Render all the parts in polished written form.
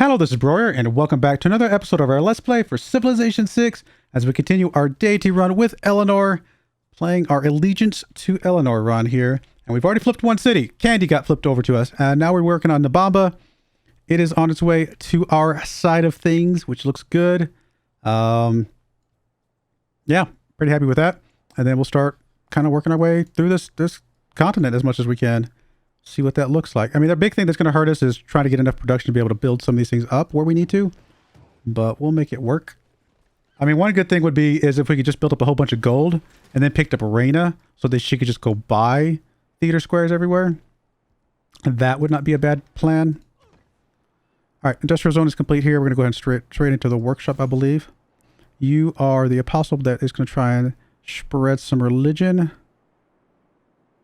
Hello, this is Broyar, and welcome back to another episode of our Let's Play for Civilization 6 as we continue our Deity run with Eleanor, playing our Allegiance to Eleanor run here. And we've already flipped one city. Candy got flipped over to us. And now we're working on Nabamba. It is on its way to our side of things, which looks good. Yeah, pretty happy with that. And then we'll start kind of working our way through this continent as much as we can. See what that looks like. I mean, the big thing that's going to hurt us is trying to get enough production to be able to build some of these things up where we need to. But we'll make it work. I mean, one good thing would be is if we could just build up a whole bunch of gold and then picked up Reina so that she could just go buy theater squares everywhere. And that would not be a bad plan. All right, industrial zone is complete here. We're going to go ahead and straight into the workshop, I believe. You are the apostle that is going to try and spread some religion.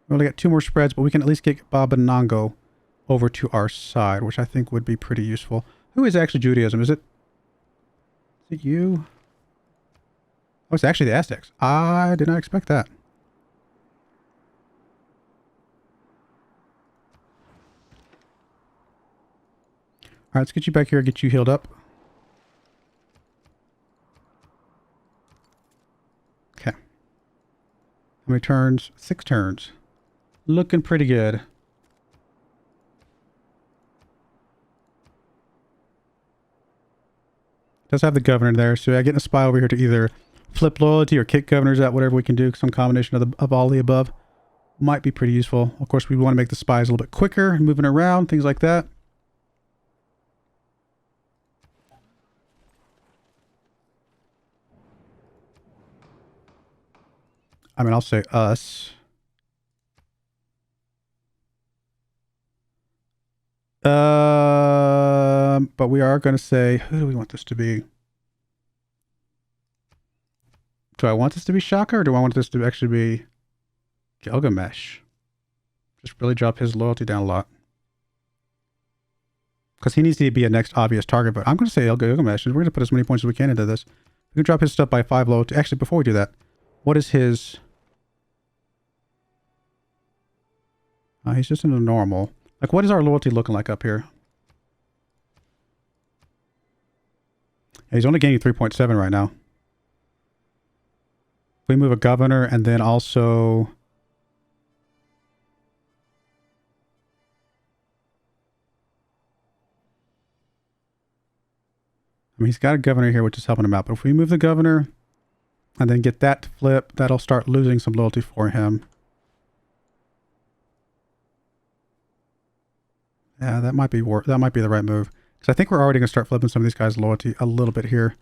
We only got 2 more spreads, but we can at least get Babanango over to our side, which I think would be pretty useful. Who is actually Judaism? Is it you? Oh, it's actually the Aztecs. I did not expect that. All right, let's get you back here and get you healed up. Okay. How many turns? 6 turns. Looking pretty good. Does have the governor there, so I get a spy over here to either flip loyalty or kick governors out, whatever we can do. Some combination of all the above might be pretty useful. Of course, we want to make the spies a little bit quicker, moving around, things like that. I mean, I'll say us. But we are going to say, who do we want this to be? Do I want this to be Shaka or do I want this to actually be Gilgamesh? Just really drop his loyalty down a lot. Because he needs to be a next obvious target, but I'm going to say Gilgamesh. We're going to put as many points as we can into this. We can drop his stuff by 5 loyalty. Actually, before we do that, what is his... he's just in a normal. Like, what is our loyalty looking like up here? Yeah, he's only gaining 3.7 right now. We move a governor and then also... I mean, he's got a governor here, which is helping him out. But if we move the governor and then get that to flip, that'll start losing some loyalty for him. Yeah, that might be the right move. Because I think we're already going to start flipping some of these guys' loyalty a little bit here.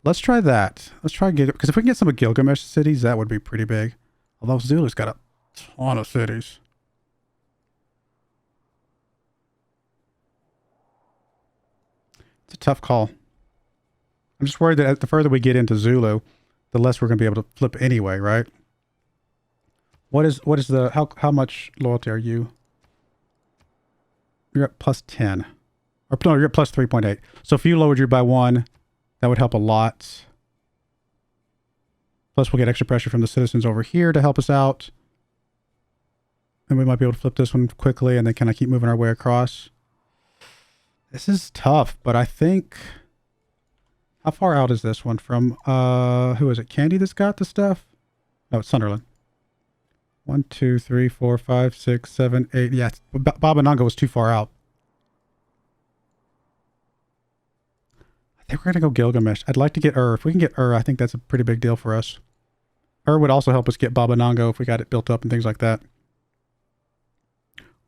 Let's try that. Let's try because if we can get some of Gilgamesh cities, that would be pretty big. Although Zulu's got a ton of cities. It's a tough call. I'm just worried that the further we get into Zulu, the less we're going to be able to flip anyway, right? What is the how much loyalty are you? You're at plus 10. Or no, you're at plus 3.8. So if you lowered your by 1, that would help a lot. Plus we'll get extra pressure from the citizens over here to help us out. And we might be able to flip this one quickly and then kind of keep moving our way across. This is tough, but I think... How far out is this one from... who is it? Candy that's got the stuff? No, it's Sunderland. 1, 2, 3, 4, 5, 6, 7, 8. Yeah, Babanango was too far out. I think we're going to go Gilgamesh. I'd like to get If we can get I think that's a pretty big deal for us. Would also help us get Babanango if we got it built up and things like that.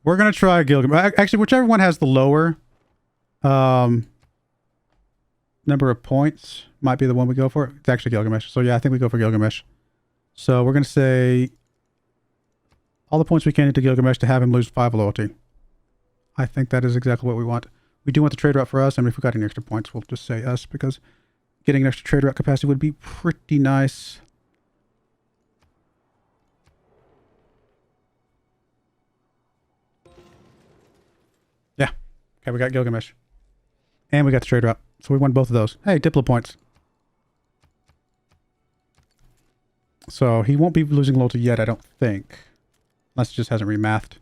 We're going to try Gilgamesh. Actually, whichever one has the lower number of points might be the one we go for. It's actually Gilgamesh. So yeah, I think we go for Gilgamesh. So we're going to say... all the points we can into Gilgamesh to have him lose 5 loyalty. I think that is exactly what we want. We do want the trade route for us, and if we got any extra points, we'll just say us, because getting an extra trade route capacity would be pretty nice. Yeah. Okay, we got Gilgamesh. And we got the trade route. So we won both of those. Hey, Diplo points. So he won't be losing loyalty yet, I don't think. Unless it just hasn't remathed.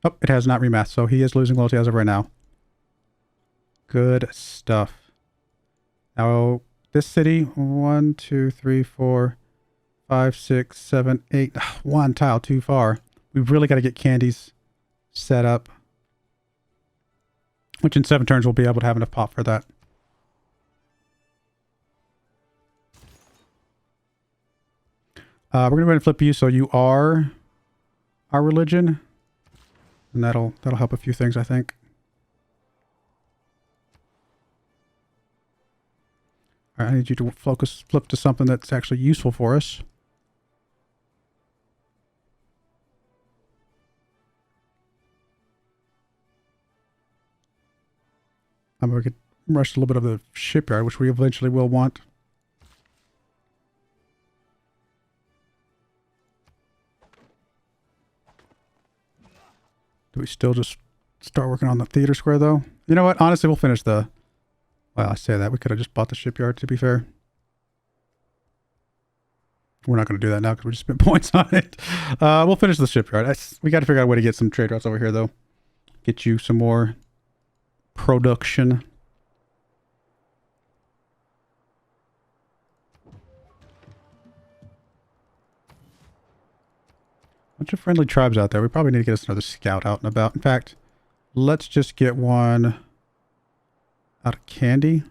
Oh, it has not remathed, so he is losing loyalty as of right now. Good stuff. Now, this city, 1, 2, 3, 4, 5, 6, 7, 8. One tile too far. We've really got to get candies set up. Which in 7 turns we'll be able to have enough pop for that. We're going to go ahead and flip you so you are our religion. And that'll help a few things, I think. All right, I need you to flip to something that's actually useful for us. We could rush a little bit of the shipyard, which we eventually will want. Do we still just start working on the theater square, though? You know what? Honestly, we'll finish the... Well, I say that. We could have just bought the shipyard, to be fair. We're not going to do that now because we just spent points on it. We'll finish the shipyard. We got to figure out a way to get some trade routes over here, though. Get you some more production. Bunch of friendly tribes out there. We probably need to get us another scout out and about. In fact, let's just get one out of Candy.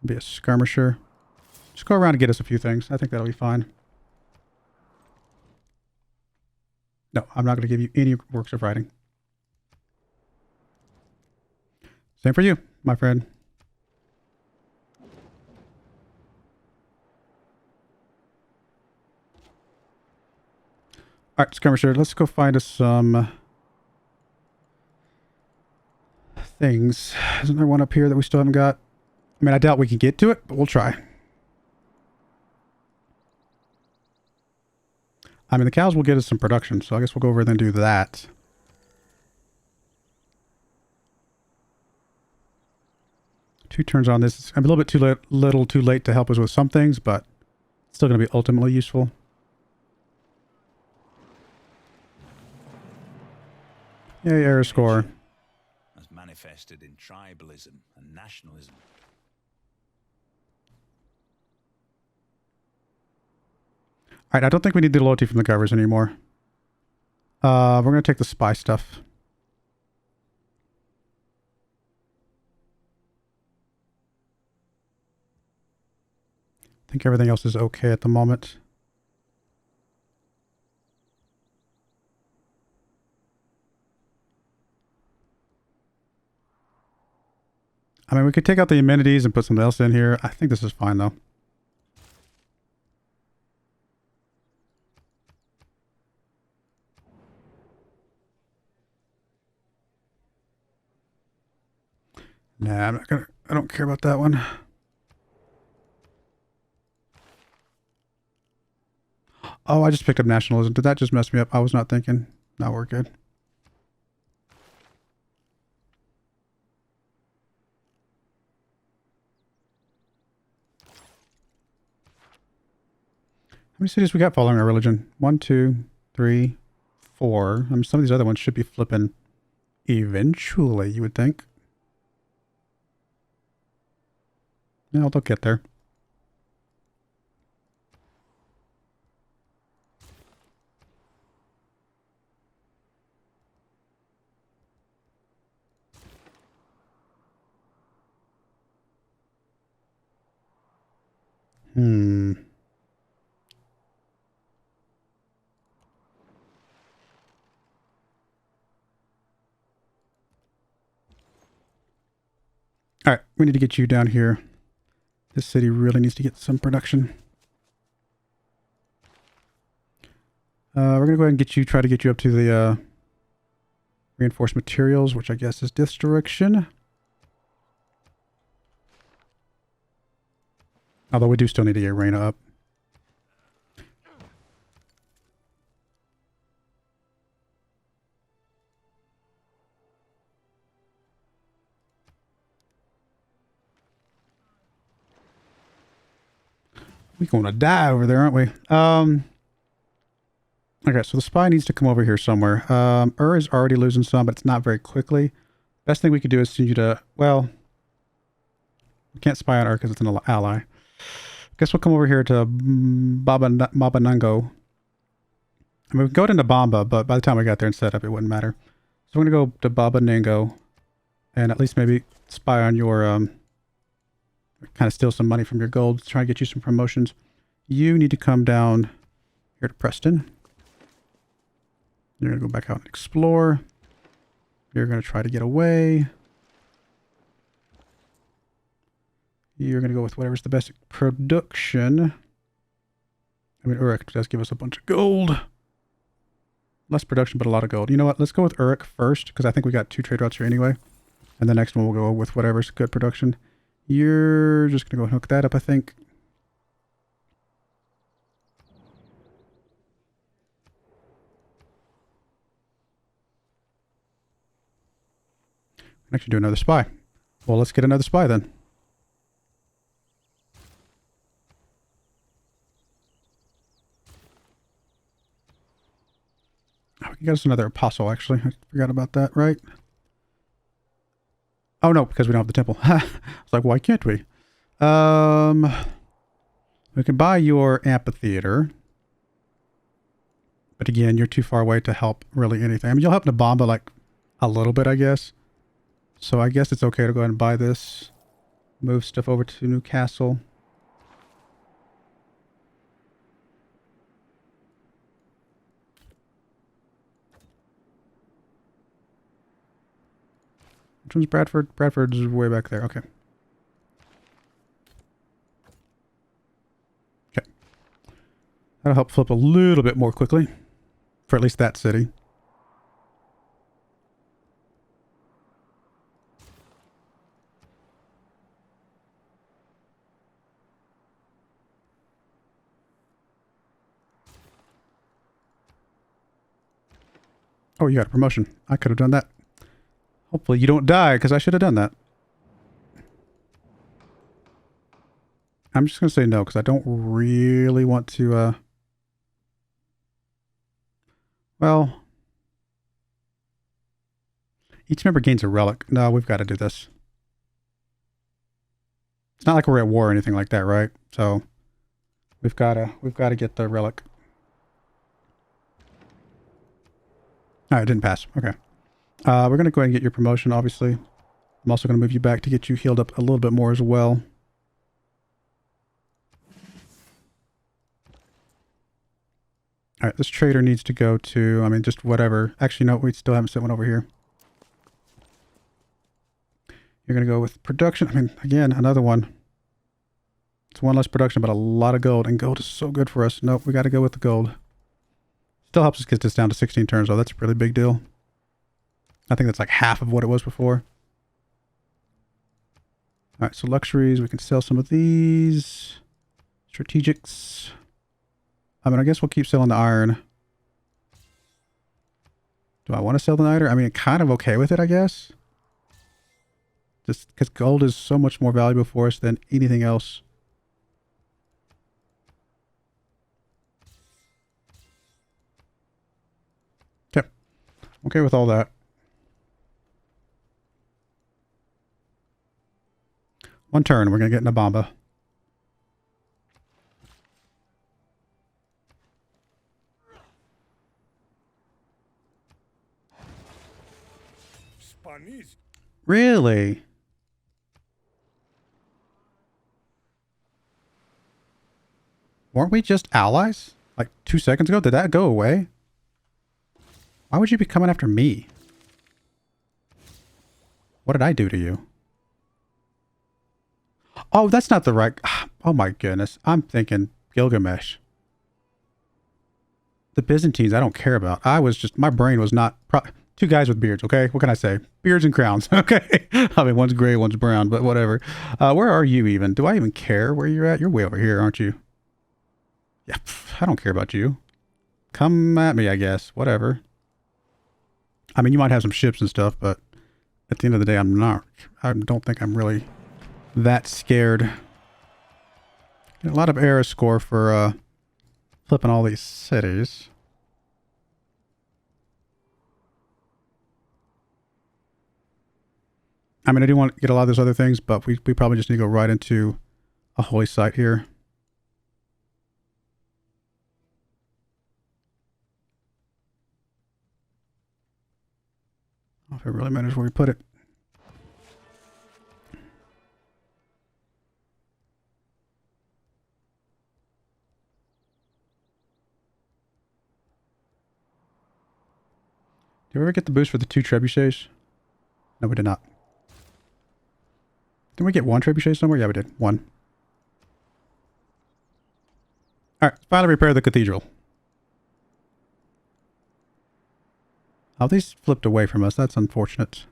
Be a skirmisher. Just go around and get us a few things. I think that'll be fine. No, I'm not going to give you any works of writing. Same for you, my friend. All right, skirmisher, let's go find us some things. Isn't there one up here that we still haven't got? I mean, I doubt we can get to it, but we'll try. I mean, the cows will get us some production, so I guess we'll go over there and do that. Two turns on this. I'm a little bit too late to help us with some things, but it's still going to be ultimately useful. Yay, error score. As manifested in tribalism and nationalism. Alright, I don't think we need the loyalty from the covers anymore. We're going to take the spy stuff. I think everything else is okay at the moment. I mean, we could take out the amenities and put something else in here. I think this is fine, though. Nah, I'm not gonna... I don't care about that one. Oh, I just picked up nationalism. Did that just mess me up? I was not thinking. No, we're good. How many cities we got following our religion? 1, 2, 3, 4. I mean, some of these other ones should be flipping eventually, you would think. No, they'll get there. All right, we need to get you down here. This city really needs to get some production. We're going to go ahead and try to get you up to the reinforced materials, which I guess is this direction. Although we do still need to get Reina up. We're going to die over there, aren't we? All Okay, so the spy needs to come over here somewhere. Is already losing some, but it's not very quickly. Best thing we could do is send you to, well, we can't spy on because it's an ally. Guess we'll come over here to Babanango. I mean, we can go into Bamba, but by the time we got there and set up, it wouldn't matter. So we're going to go to Babanango and at least maybe spy on your, kind of steal some money from your gold, try to get you some promotions. You need to come down here to Preston. You're going to go back out and explore. You're going to try to get away. You're going to go with whatever's the best production. I mean, Uruk does give us a bunch of gold. Less production, but a lot of gold. You know what? Let's go with Uruk first, because I think we got 2 trade routes here anyway. And the next one we'll go with whatever's good production. You're just going to go and hook that up, I think. Actually do another spy. Well, let's get another spy then. Oh, we can get us another apostle, actually. I forgot about that, right? Oh, no, because we don't have the temple. I was like, why can't we? We can buy your amphitheater. But again, you're too far away to help really anything. I mean, you'll help Nabamba like a little bit, I guess. So I guess it's okay to go ahead and buy this. Move stuff over to Newcastle. Which one's Bradford? Bradford's way back there. Okay. Okay. That'll help flip a little bit more quickly. For at least that city. Oh, you got a promotion. I could have done that. Hopefully you don't die, because I should have done that. I'm just going to say no, because I don't really want to, well... Each member gains a relic. No, we've got to do this. It's not like we're at war or anything like that, right? So, we've got to get the relic. Alright, it didn't pass. Okay. We're going to go ahead and get your promotion, obviously. I'm also going to move you back to get you healed up a little bit more as well. Alright, this trader needs to go to, I mean, just whatever. Actually, no, we still haven't sent one over here. You're going to go with production. I mean, again, another one. It's one less production, but a lot of gold. And gold is so good for us. Nope, we got to go with the gold. Still helps us get this down to 16 turns, though. That's a really big deal. I think that's like half of what it was before. Alright, so luxuries. We can sell some of these. Strategics. I mean, I guess we'll keep selling the iron. Do I want to sell the niter? I mean, kind of okay with it, I guess. Just because gold is so much more valuable for us than anything else. Okay. Okay with all that. One turn, we're going to get Nabamba. Spanish. Really? Weren't we just allies? Like 2 seconds ago? Did that go away? Why would you be coming after me? What did I do to you? Oh, that's not the right... Oh my goodness. I'm thinking Gilgamesh. The Byzantines I don't care about. I was just... My brain was not... Two guys with beards, okay? What can I say? Beards and crowns, okay? I mean, one's gray, one's brown, but whatever. Where are you even? Do I even care where you're at? You're way over here, aren't you? Yeah, I don't care about you. Come at me, I guess. Whatever. I mean, you might have some ships and stuff, but at the end of the day, I'm not. I don't think I'm really that scared. Get a lot of era score for flipping all these cities. I mean, I do want to get a lot of those other things, but we probably just need to go right into a holy site here. I don't know if it really matters where we put it. Did we ever get the boost for the 2 trebuchets? No, we did not. Didn't we get 1 trebuchet somewhere? Yeah, we did. 1. Alright, finally repair the cathedral. Oh, these flipped away from us. That's unfortunate.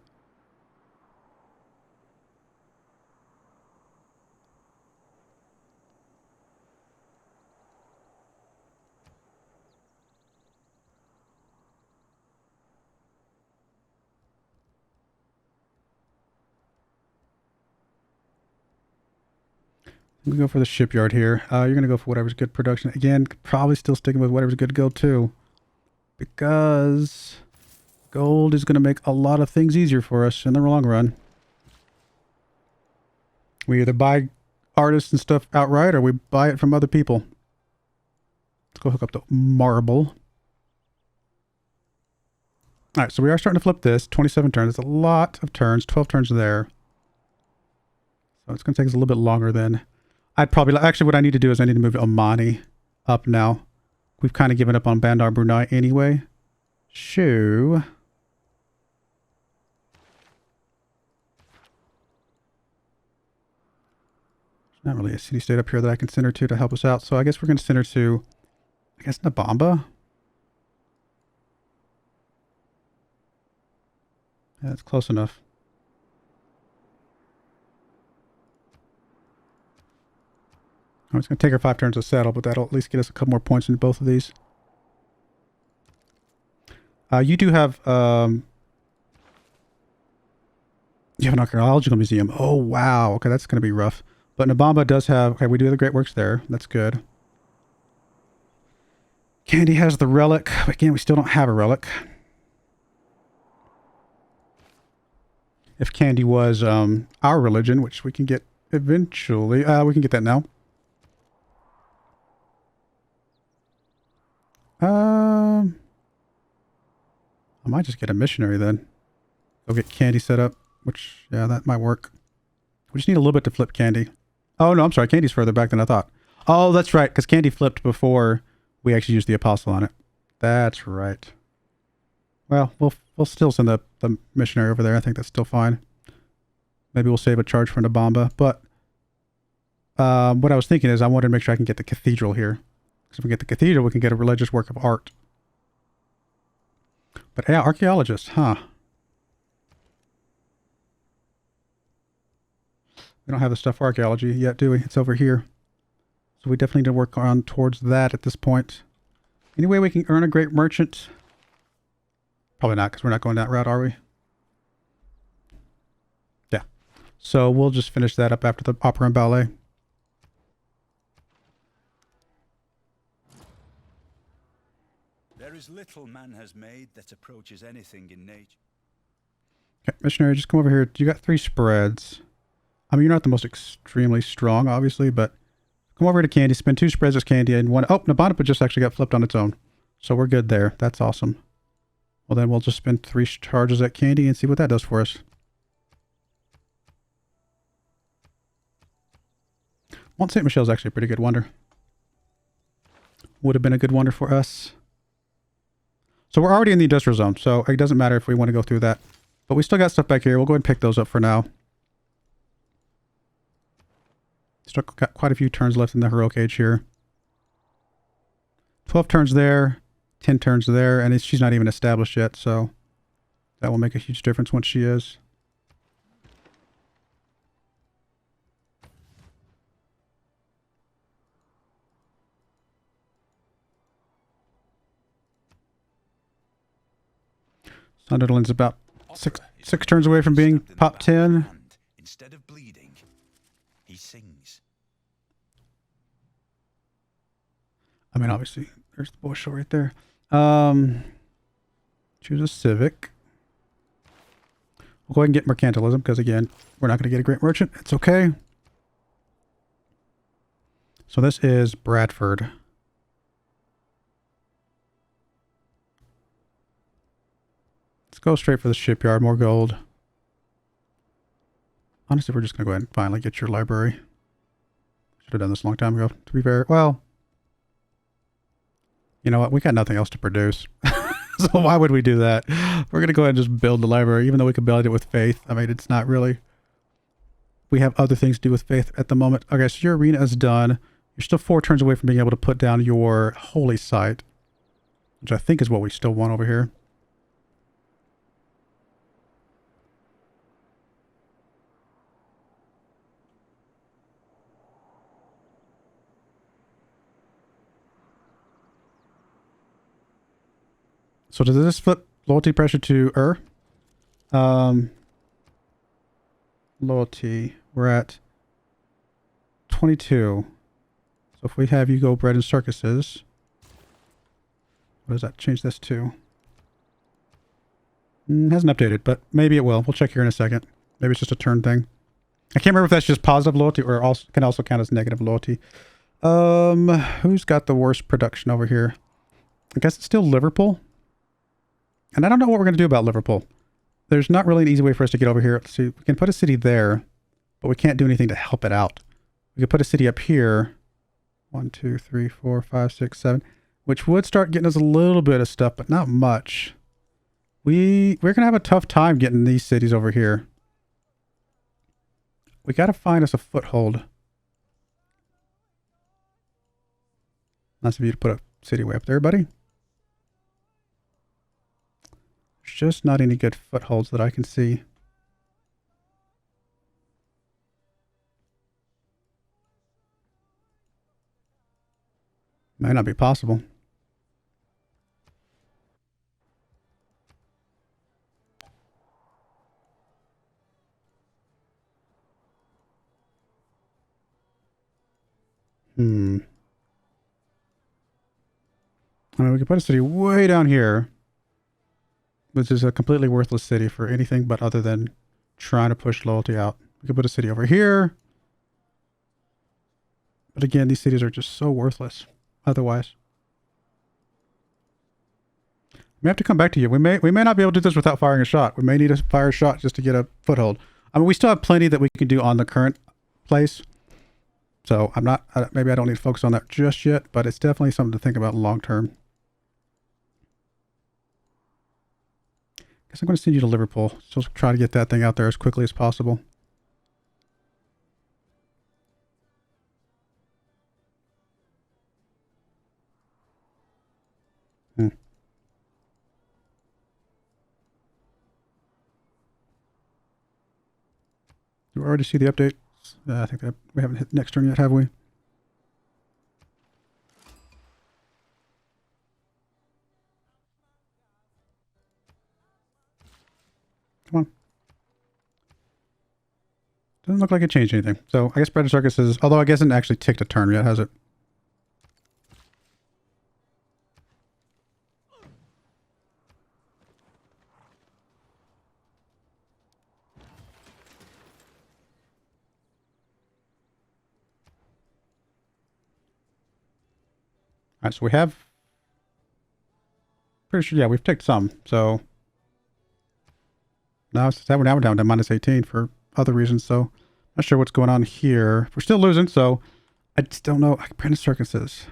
I'm going to go for the shipyard here. You're going to go for whatever's good production. Again, probably still sticking with whatever's good to go too. Because gold is going to make a lot of things easier for us in the long run. We either buy artists and stuff outright or we buy it from other people. Let's go hook up the marble. Alright, so we are starting to flip this. 27 turns. That's a lot of turns. 12 turns there. So it's going to take us a little bit longer than... I'd probably... Actually, what I need to do is I need to move Omani up now. We've kind of given up on Bandar Brunei anyway. Shoo. There's not really a city-state up here that I can send her to help us out. So I guess we're going to send her to... I guess Nabamba? Yeah, that's close enough. Oh, it's going to take her 5 turns to settle, but that'll at least get us a couple more points in both of these. You do have... you have an archaeological museum. Oh, wow. Okay, that's going to be rough. But Nabamba does have... Okay, we do have the great works there. That's good. Candy has the relic. Again, we still don't have a relic. If Candy was our religion, which we can get eventually. We can get that now. I might just get a missionary then. Go get Candy set up, which, yeah, that might work. We just need a little bit to flip Candy. Oh, no, I'm sorry. Candy's further back than I thought. Oh, that's right, because Candy flipped before we actually used the apostle on it. That's right. Well, we'll still send the missionary over there. I think that's still fine. Maybe we'll save a charge for Nabamba. But what I was thinking is I wanted to make sure I can get the cathedral here. Because if we get the cathedral, we can get a religious work of art. But yeah, archaeologist, huh? We don't have the stuff for archaeology yet, do we? It's over here. So we definitely need to work on towards that at this point. Any way we can earn a great merchant? Probably not, because we're not going that route, are we? Yeah. So we'll just finish that up after the opera and ballet. There is little man has made that approaches anything in nature. Okay, missionary, just come over here. You got 3 spreads. I mean, you're not the most extremely strong, obviously, but come over to Candy, spend 2 spreads as Candy, and 1... Oh, Nabonapa just actually got flipped on its own. So we're good there. That's awesome. Well, then we'll just spend 3 charges at Candy and see what that does for us. Mont Saint Michel's actually a pretty good wonder. Would have been a good wonder for us. So we're already in the industrial zone, so it doesn't matter if we want to go through that. But we still got stuff back here. We'll go ahead and pick those up for now. Still got quite a few turns left in the heroic age here. 12 turns there, 10 turns there, and she's not even established yet, so that will make a huge difference once she is. Sunderland's about six turns away from being top 10. Instead of bleeding, he sings. I mean, obviously, there's the bush right there. Choose a civic. We'll go ahead and get mercantilism because, again, we're not going to get a great merchant. It's okay. So this is Bradford. Let's go straight for the shipyard. More gold. Honestly, we're just going to go ahead and finally get your library. Should have done this a long time ago, to be fair. Well, you know what? We got nothing else to produce. So why would we do that? We're going to go ahead and just build the library, even though we could build it with faith. I mean, it's not really... We have other things to do with faith at the moment. Okay, so your arena is done. You're still 4 turns away from being able to put down your holy site, which I think is what we still want over here. So does this flip loyalty pressure to loyalty, we're at 22. So if we have you go bread and circuses, what does that change this to? Hasn't updated, but maybe it will. We'll check here in a second. Maybe it's just a turn thing. I can't remember if that's just positive loyalty or also can also count as negative loyalty. Who's got the worst production over here? I guess it's still Liverpool. And I don't know what we're going to do about Liverpool. There's not really an easy way for us to get over here. Let's see, we can put a city there, but we can't do anything to help it out. We could put a city up here. 1, 2, 3, 4, 5, 6, 7, which would start getting us a little bit of stuff, but not much. We're going to have a tough time getting these cities over here. We got to find us a foothold. Nice of you to put a city way up there, buddy. There's just not any good footholds that I can see. Might not be possible. I mean, we could put a city way down here, which is a completely worthless city for anything but other than trying to push loyalty out. We could put a city over here. But again, these cities are just so worthless otherwise. We have to come back to you. We may not be able to do this without firing a shot. We may need to fire a shot just to get a foothold. I mean, we still have plenty that we can do on the current place. So I'm not, maybe I don't need to focus on that just yet, but it's definitely something to think about long term. Guess I'm going to send you to Liverpool. So try to get that thing out there as quickly as possible. Do we already see the update? I think that we haven't hit next turn yet, have we? Come on. Doesn't look like it changed anything. So I guess Bread and Circus is, although I guess it hasn't actually ticked a turn yet, has it? All right, so we have, pretty sure, yeah, we've ticked some. So now we're down to minus 18 for other reasons. So not sure what's going on here. We're still losing, so I just don't know. Brandon Circuses.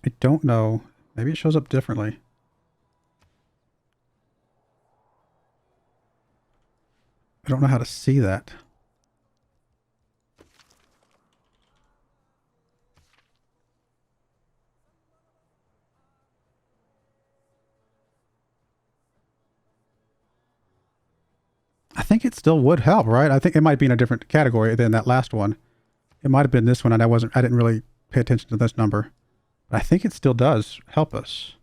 I don't know. Maybe it shows up differently. I don't know how to see that. I think it still would help, right? I think it might be in a different category than that last one. It might have been this one, and I didn't really pay attention to this number. But I think it still does help us.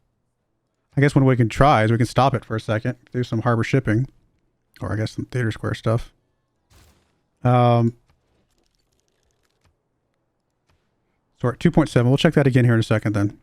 I guess what we can try is we can stop it for a second, do some harbor shipping, or I guess some theater square stuff. So So we're at 2.7. We'll check that again here in a second then.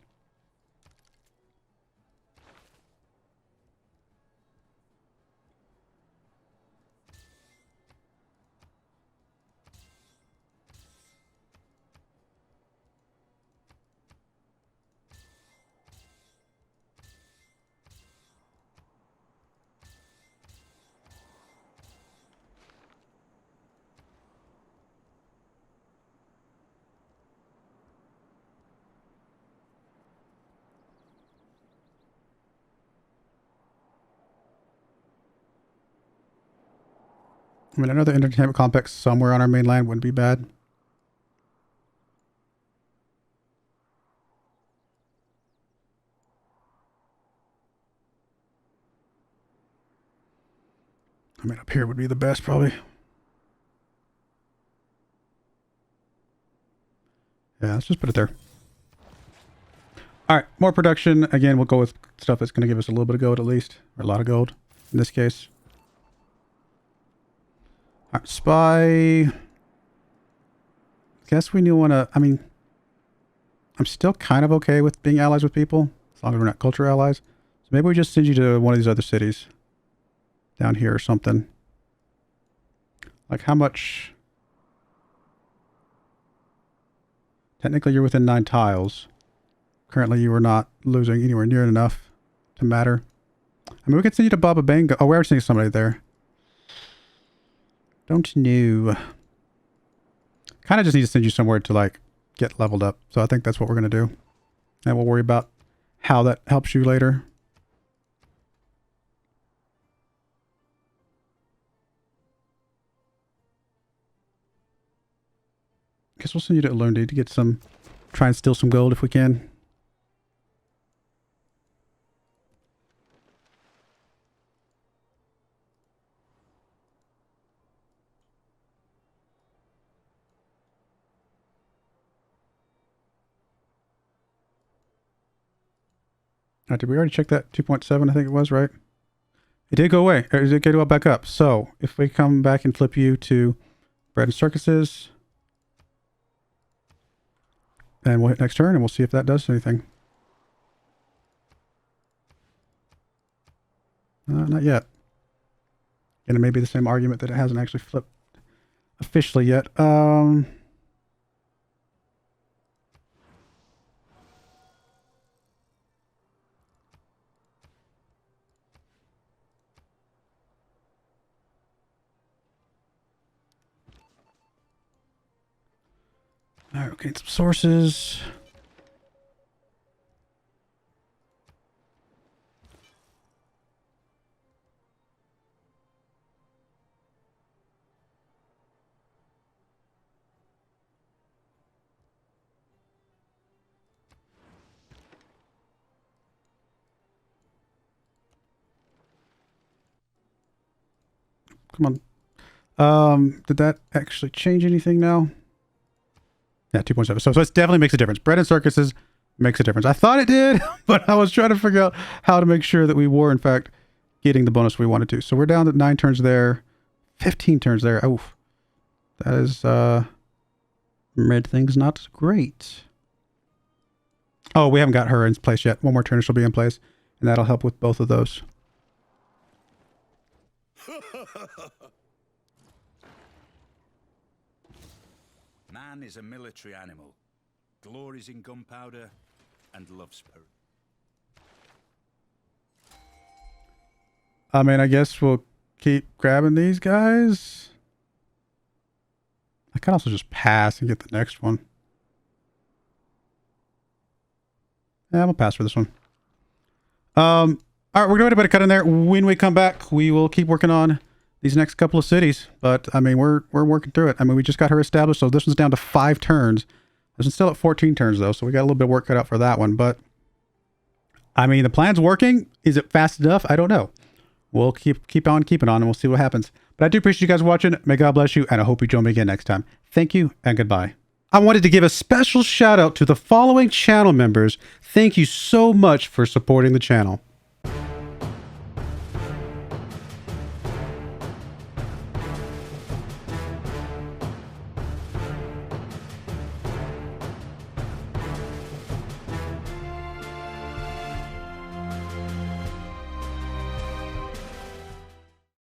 I mean, another entertainment complex somewhere on our mainland wouldn't be bad. I mean, up here would be the best, probably. Yeah, let's just put it there. All right, more production. Again, we'll go with stuff that's going to give us a little bit of gold at least, or a lot of gold in this case. All right, spy. Guess we want to, I mean, I'm still kind of okay with being allies with people, as long as we're not culture allies. So maybe we just send you to one of these other cities down here or something. Like how much? Technically, you're within 9 tiles. Currently, you are not losing anywhere near enough to matter. I mean, we could send you to Baba Banga. Oh, we're seeing somebody there. Don't know. Kind of just need to send you somewhere to, like, get leveled up. So I think that's what we're going to do. And we'll worry about how that helps you later. Guess we'll send you to Elundi to get some, try and steal some gold if we can. Did we already check that 2.7? I think it was, right? It did go away. Or it did go back up. So if we come back and flip you to bread and circuses, and we'll hit next turn and we'll see if that does anything. Not yet. And it may be the same argument that it hasn't actually flipped officially yet. All right, okay, some sources. Come on. Did that actually change anything now? Yeah, 2.7. So it definitely makes a difference. Bread and circuses makes a difference. I thought it did, but I was trying to figure out how to make sure that we were, in fact, getting the bonus we wanted to. So we're down to 9 turns there, 15 turns there. Oof. That is, made things not great. Oh, we haven't got her in place yet. One more turn, she'll be in place, and that'll help with both of those. Man is a military animal, glories in gunpowder, and loves spirit. I mean, I guess we'll keep grabbing these guys. I can also just pass and get the next one. Yeah, we'll pass for this one. All right, we're going to put a cut in there. When we come back, we will keep working on these next couple of cities. But, I mean, we're working through it. I mean, we just got her established, so this one's down to 5 turns. This one's still at 14 turns, though, so we got a little bit of work cut out for that one. But, I mean, the plan's working. Is it fast enough? I don't know. We'll keep on keeping on, and we'll see what happens. But I do appreciate you guys watching. May God bless you, and I hope you join me again next time. Thank you, and goodbye. I wanted to give a special shout out to the following channel members. Thank you so much for supporting the channel.